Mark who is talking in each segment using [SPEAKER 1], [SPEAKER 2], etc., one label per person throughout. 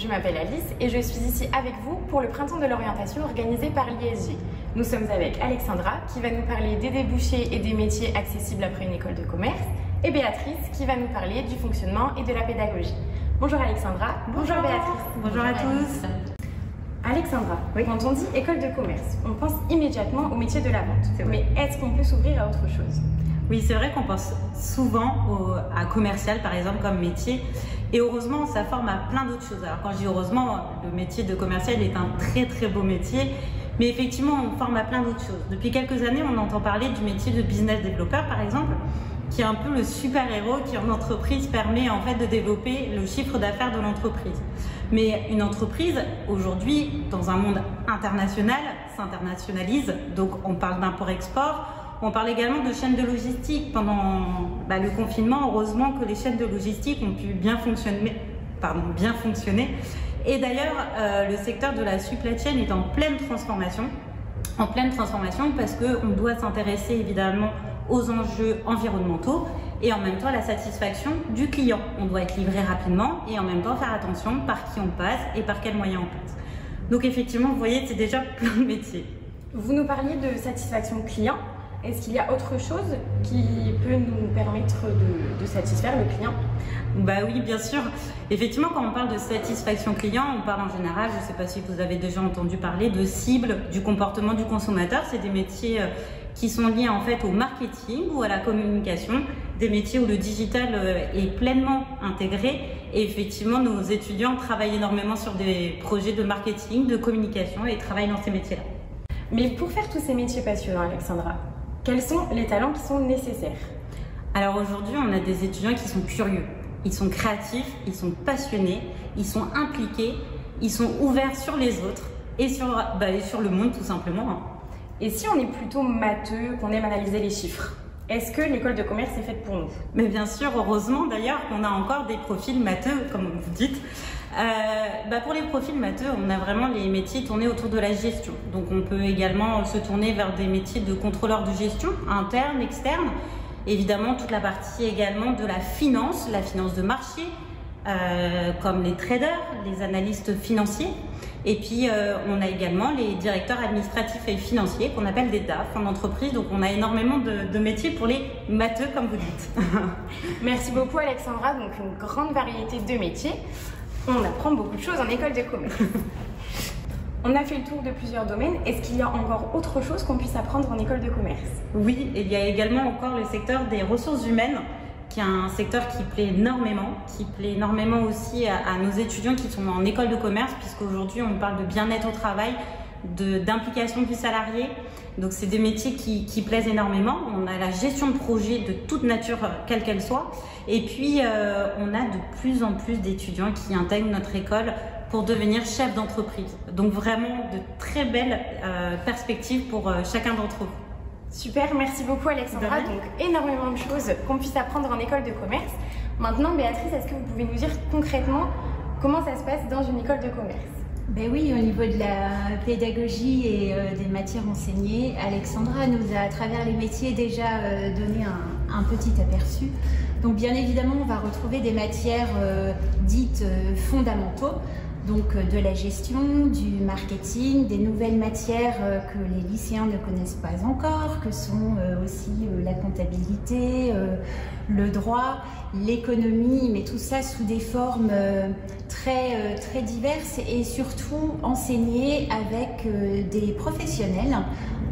[SPEAKER 1] je m'appelle Alice et je suis ici avec vous pour le printemps de l'orientation organisé par l'ISG. Nous sommes avec Alexandra qui va nous parler des débouchés et des métiers accessibles après une école de commerce et Béatrice qui va nous parler du fonctionnement et de la pédagogie. Bonjour Alexandra.
[SPEAKER 2] Bonjour Béatrice. Bonjour à tous.
[SPEAKER 1] Alexandra, oui. Quand on dit école de commerce, on pense immédiatement au métier de la vente. Mais est-ce qu'on peut s'ouvrir à autre chose?
[SPEAKER 2] Oui, c'est vrai qu'on pense souvent à commercial par exemple comme métier. Et heureusement, ça forme à plein d'autres choses. Alors quand je dis heureusement, le métier de commercial est un très beau métier. Mais effectivement, on forme à plein d'autres choses. Depuis quelques années, on entend parler du métier de business développeur par exemple, qui est un peu le super-héros qui en entreprise permet en fait de développer le chiffre d'affaires de l'entreprise. Mais une entreprise, aujourd'hui, dans un monde international, s'internationalise. Donc on parle d'import-export. On parle également de chaînes de logistique. Pendant le confinement, heureusement que les chaînes de logistique ont pu bien fonctionner. Et d'ailleurs, le secteur de la supply chain est en pleine transformation. Parce qu'on doit s'intéresser évidemment aux enjeux environnementaux et en même temps à la satisfaction du client. On doit être livré rapidement et en même temps faire attention par qui on passe et par quels moyens on passe. Donc effectivement, vous voyez, c'est déjà plein de métiers.
[SPEAKER 1] Vous nous parliez de satisfaction client. Est-ce qu'il y a autre chose qui peut nous permettre de satisfaire le client?
[SPEAKER 2] Bah oui, bien sûr. Effectivement, quand on parle de satisfaction client, on parle en général, je ne sais pas si vous avez déjà entendu parler, de cible du comportement du consommateur. C'est des métiers qui sont liés en fait au marketing ou à la communication, des métiers où le digital est pleinement intégré. Et effectivement, nos étudiants travaillent énormément sur des projets de marketing, de communication et travaillent dans ces métiers-là.
[SPEAKER 1] Mais pour faire tous ces métiers passionnants, Alexandra, quels sont les talents qui sont nécessaires?
[SPEAKER 2] Alors aujourd'hui, on a des étudiants qui sont curieux, ils sont créatifs, ils sont passionnés, ils sont impliqués, ils sont ouverts sur les autres et sur le monde tout simplement.
[SPEAKER 1] Et si on est plutôt matheux, qu'on aime analyser les chiffres, est-ce que l'école de commerce est faite pour nous?
[SPEAKER 2] Mais bien sûr, heureusement d'ailleurs qu'on a encore des profils matheux, comme vous dites. Pour les profils matheux, on a vraiment les métiers tournés autour de la gestion. Donc on peut également se tourner vers des métiers de contrôleur de gestion, interne, externe. Évidemment, toute la partie également de la finance de marché, comme les traders, les analystes financiers. Et puis, on a également les directeurs administratifs et financiers qu'on appelle des DAF en entreprise. Donc, on a énormément de métiers pour les matheux, comme vous dites.
[SPEAKER 1] Merci beaucoup, Alexandra. Donc, une grande variété de métiers. On apprend beaucoup de choses en école de commerce. On a fait le tour de plusieurs domaines. Est-ce qu'il y a encore autre chose qu'on puisse apprendre en école de commerce?
[SPEAKER 2] Oui, il y a également encore le secteur des ressources humaines, qui est un secteur qui plaît énormément aussi à nos étudiants qui sont en école de commerce, puisqu'aujourd'hui on parle de bien-être au travail, d'implication du salarié. Donc c'est des métiers qui plaisent énormément. On a la gestion de projets de toute nature, quelle qu'elle soit. Et puis on a de plus en plus d'étudiants qui intègrent notre école pour devenir chef d'entreprise. Donc vraiment de très belles perspectives pour chacun d'entre vous.
[SPEAKER 1] Super, merci beaucoup Alexandra. Donc énormément de choses qu'on puisse apprendre en école de commerce. Maintenant Béatrice, est-ce que vous pouvez nous dire concrètement comment ça se passe dans une école de commerce?
[SPEAKER 3] Ben oui, au niveau de la pédagogie et des matières enseignées, Alexandra nous a à travers les métiers déjà donné un petit aperçu. Donc bien évidemment, on va retrouver des matières dites fondamentaux. Donc de la gestion, du marketing, des nouvelles matières que les lycéens ne connaissent pas encore, que sont aussi la comptabilité, le droit, l'économie, mais tout ça sous des formes très diverses et surtout enseignées avec des professionnels.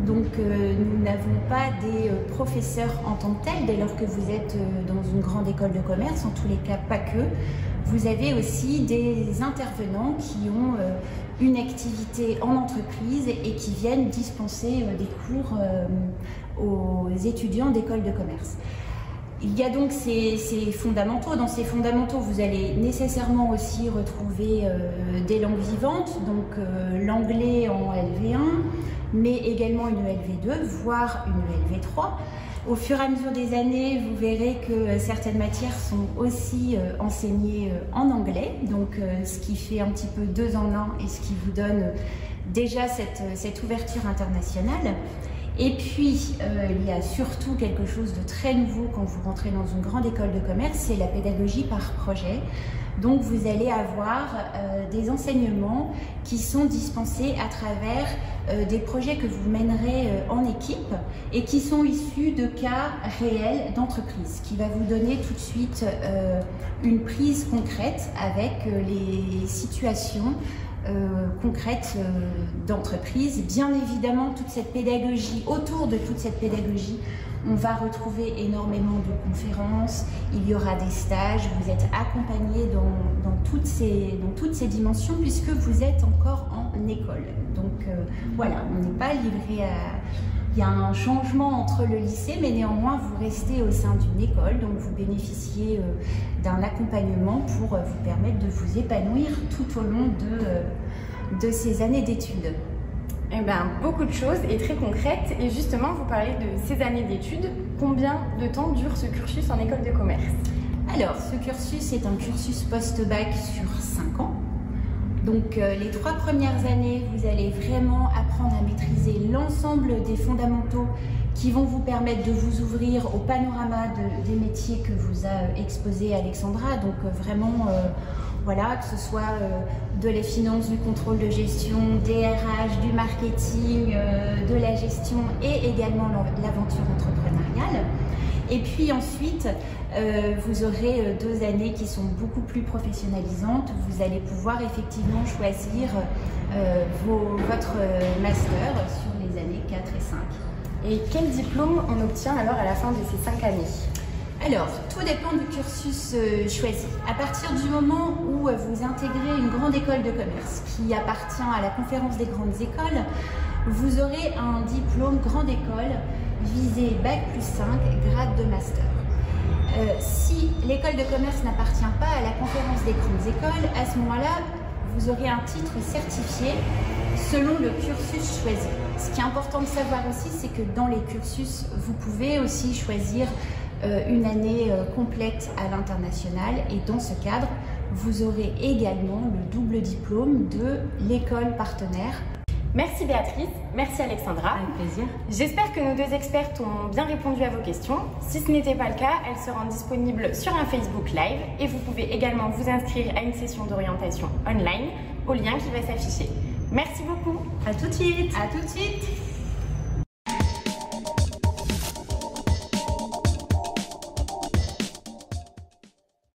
[SPEAKER 3] Donc nous n'avons pas des professeurs en tant que tels, dès lors que vous êtes dans une grande école de commerce, en tous les cas pas que. Vous avez aussi des intervenants qui ont une activité en entreprise et qui viennent dispenser des cours aux étudiants d'école de commerce. Il y a donc ces fondamentaux. Dans ces fondamentaux, vous allez nécessairement aussi retrouver des langues vivantes, donc l'anglais en LV1, mais également une LV2, voire une LV3. Au fur et à mesure des années, vous verrez que certaines matières sont aussi enseignées en anglais, donc ce qui fait un petit peu 2 en 1 et ce qui vous donne déjà cette ouverture internationale. Et puis, il y a surtout quelque chose de très nouveau quand vous rentrez dans une grande école de commerce, c'est la pédagogie par projet. Donc, vous allez avoir des enseignements qui sont dispensés à travers des projets que vous mènerez en équipe et qui sont issus de cas réels d'entreprise, qui va vous donner tout de suite une prise concrète avec les situations concrètes d'entreprise. Bien évidemment, toute cette pédagogie, autour de toute cette pédagogie, on va retrouver énormément de conférences, il y aura des stages, vous êtes accompagnés dans toutes ces dimensions puisque vous êtes encore en école. Donc voilà, on n'est pas livré à... Il y a un changement entre le lycée, mais néanmoins vous restez au sein d'une école, donc vous bénéficiez d'un accompagnement pour vous permettre de vous épanouir tout au long de ces années d'études.
[SPEAKER 1] Eh bien, beaucoup de choses et très concrètes. Et justement, vous parlez de ces années d'études. Combien de temps dure ce cursus en école de commerce?
[SPEAKER 3] Alors, ce cursus est un cursus post-bac sur 5 ans. Donc, les 3 premières années, vous allez vraiment apprendre à maîtriser l'ensemble des fondamentaux qui vont vous permettre de vous ouvrir au panorama des métiers que vous a exposé Alexandra. Donc, vraiment... Voilà, que ce soit de la finance, du contrôle de gestion, des RH, du marketing, de la gestion et également l'aventure entrepreneuriale. Et puis ensuite, vous aurez 2 années qui sont beaucoup plus professionnalisantes. Vous allez pouvoir effectivement choisir votre master sur les années 4 et 5.
[SPEAKER 1] Et quel diplôme on obtient alors à la fin de ces 5 années?
[SPEAKER 3] Alors, tout dépend du cursus choisi. À partir du moment où vous intégrez une grande école de commerce qui appartient à la conférence des grandes écoles, vous aurez un diplôme grande école visé Bac plus 5, grade de master. Si l'école de commerce n'appartient pas à la conférence des grandes écoles, à ce moment-là, vous aurez un titre certifié selon le cursus choisi. Ce qui est important de savoir aussi, c'est que dans les cursus, vous pouvez aussi choisir une année complète à l'international et dans ce cadre, vous aurez également le double diplôme de l'école partenaire.
[SPEAKER 1] Merci Béatrice, merci Alexandra.
[SPEAKER 2] Avec plaisir.
[SPEAKER 1] J'espère que nos 2 expertes ont bien répondu à vos questions. Si ce n'était pas le cas, elles seront disponibles sur un Facebook Live et vous pouvez également vous inscrire à une session d'orientation online au lien qui va s'afficher. Merci beaucoup.
[SPEAKER 3] À tout de suite. À tout de suite.